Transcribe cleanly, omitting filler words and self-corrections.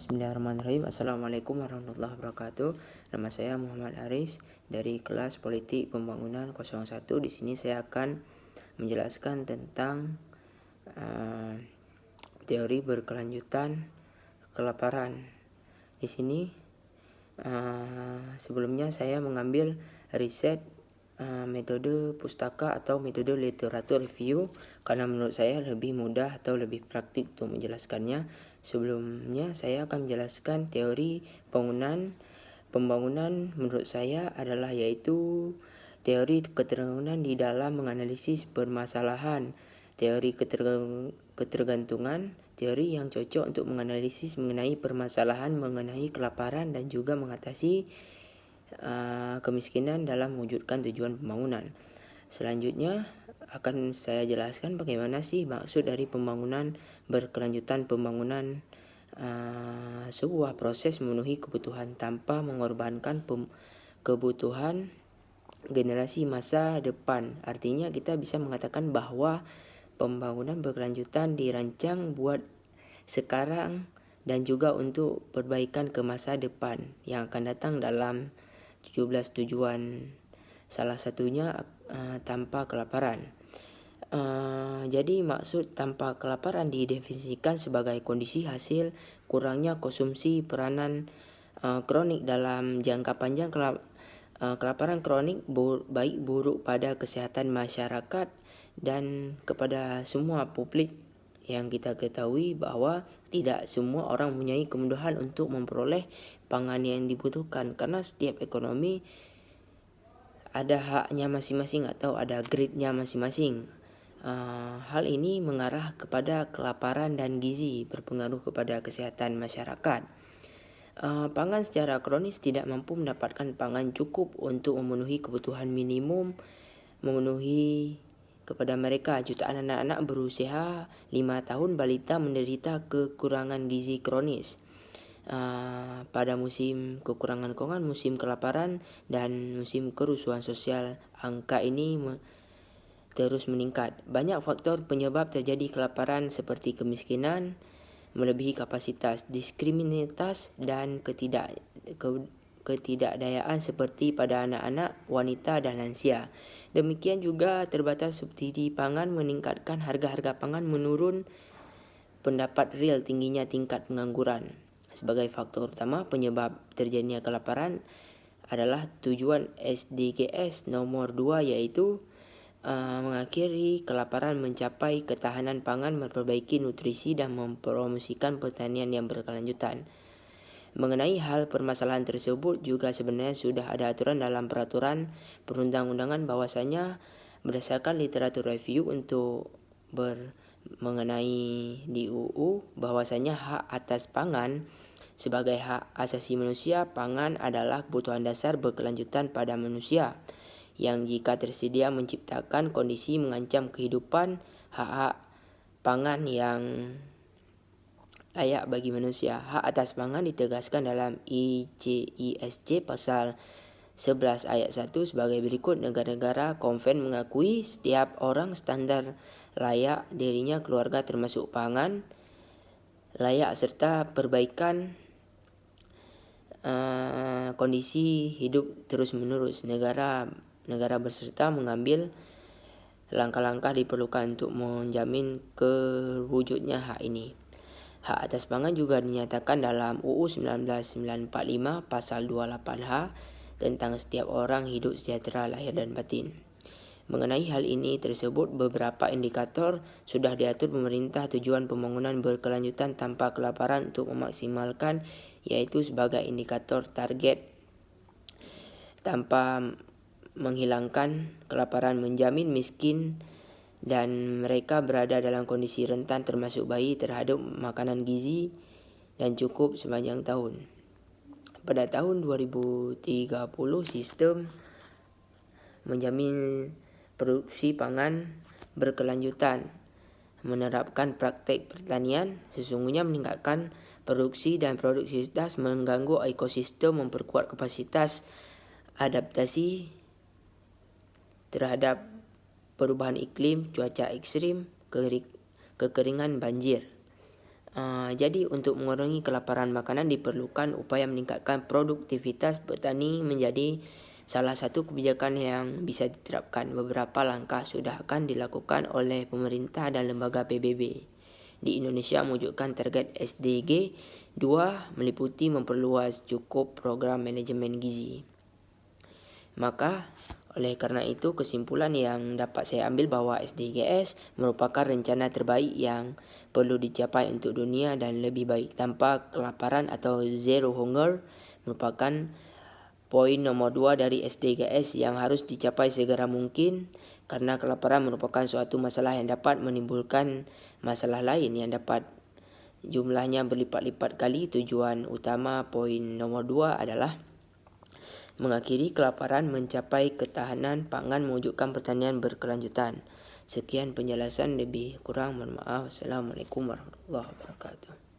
Bismillahirrahmanirrahim. Assalamualaikum warahmatullahi wabarakatuh. Nama saya Muhammad Aris dari kelas Politik Pembangunan 01. Di sini saya akan menjelaskan tentang teori berkelanjutan kelaparan. Di sini sebelumnya saya mengambil riset metode pustaka atau metode literatur review karena menurut saya lebih mudah atau lebih praktik untuk menjelaskannya. Sebelumnya saya akan menjelaskan teori pembangunan menurut saya adalah yaitu teori ketergantungan di dalam menganalisis permasalahan. Teori ketergantungan, teori yang cocok untuk menganalisis mengenai permasalahan mengenai kelaparan dan juga mengatasi kemiskinan dalam mewujudkan tujuan pembangunan. Selanjutnya akan saya jelaskan bagaimana sih maksud dari pembangunan berkelanjutan. Pembangunan sebuah proses memenuhi kebutuhan tanpa mengorbankan kebutuhan generasi masa depan. Artinya kita bisa mengatakan bahwa pembangunan berkelanjutan dirancang buat sekarang dan juga untuk perbaikan ke masa depan yang akan datang dalam 17 tujuan. Salah satunya tanpa kelaparan. Jadi maksud tanpa kelaparan didefinisikan sebagai kondisi hasil kurangnya konsumsi peranan kronik dalam jangka panjang. Kelaparan kronik baik buruk pada kesehatan masyarakat dan kepada semua publik, yang kita ketahui bahwa tidak semua orang mempunyai kemudahan untuk memperoleh pangan yang dibutuhkan karena setiap ekonomi ada haknya masing-masing atau ada grade-nya masing-masing. Hal ini mengarah kepada kelaparan dan gizi berpengaruh kepada kesehatan masyarakat. Pangan secara kronis tidak mampu mendapatkan pangan cukup untuk memenuhi kebutuhan minimum, memenuhi kepada mereka. Jutaan anak-anak berusia 5 tahun balita menderita kekurangan gizi kronis. Pada musim kekurangan pangan, musim kelaparan, dan musim kerusuhan sosial, angka ini terus meningkat. Banyak faktor penyebab terjadi kelaparan seperti kemiskinan melebihi kapasitas, diskriminasi dan ketidakdayaan seperti pada anak-anak, wanita dan lansia. Demikian juga terbatas subsidi pangan meningkatkan harga-harga pangan menurun. Pendapat real tingginya tingkat pengangguran. Sebagai faktor utama penyebab terjadinya kelaparan adalah tujuan SDGs nomor 2 yaitu mengakhiri kelaparan, mencapai ketahanan pangan, memperbaiki nutrisi dan mempromosikan pertanian yang berkelanjutan. Mengenai hal permasalahan tersebut juga sebenarnya sudah ada aturan dalam peraturan perundang-undangan bahwasanya berdasarkan literatur review untuk mengenai di UU bahwasanya hak atas pangan sebagai hak asasi manusia. Pangan adalah kebutuhan dasar berkelanjutan pada manusia yang jika tersedia menciptakan kondisi mengancam kehidupan. Hak pangan yang layak bagi manusia. Hak atas pangan ditegaskan dalam ICISC pasal 11 ayat 1 sebagai berikut. Negara-negara konven mengakui setiap orang standar layak dirinya, keluarga termasuk pangan layak serta perbaikan kondisi hidup terus-menerus. Negara berserta mengambil langkah-langkah diperlukan untuk menjamin kewujudnya hak ini. Hak atas pangan juga dinyatakan dalam UU 1945 pasal 28H tentang setiap orang hidup sejahtera lahir dan batin. Mengenai hal ini tersebut, beberapa indikator sudah diatur pemerintah tujuan pembangunan berkelanjutan tanpa kelaparan untuk memaksimalkan, yaitu sebagai indikator target tanpa menghilangkan kelaparan, menjamin miskin dan mereka berada dalam kondisi rentan termasuk bayi terhadap makanan gizi dan cukup sepanjang tahun. Pada tahun 2030 sistem menjamin produksi pangan berkelanjutan menerapkan praktek pertanian sesungguhnya meningkatkan produksi dan produktivitas, mengganggu ekosistem, memperkuat kapasitas adaptasi terhadap perubahan iklim, cuaca ekstrim, kekeringan, banjir. Jadi untuk mengurangi kelaparan makanan diperlukan upaya meningkatkan produktivitas petani menjadi salah satu kebijakan yang bisa diterapkan. Beberapa langkah sudah akan dilakukan oleh pemerintah dan lembaga PBB. Di Indonesia mewujudkan target SDG 2 meliputi memperluas cukup program manajemen gizi. Maka oleh karena itu kesimpulan yang dapat saya ambil bahwa SDGs merupakan rencana terbaik yang perlu dicapai untuk dunia dan lebih baik tanpa kelaparan atau zero hunger merupakan poin nomor 2 dari SDGs yang harus dicapai segera mungkin karena kelaparan merupakan suatu masalah yang dapat menimbulkan masalah lain yang dapat jumlahnya berlipat-lipat kali. Tujuan utama poin nomor 2 adalah mengakhiri kelaparan, mencapai ketahanan pangan, mewujudkan pertanian berkelanjutan. Sekian penjelasan, lebih kurang mohon maaf. Assalamualaikum warahmatullahi wabarakatuh.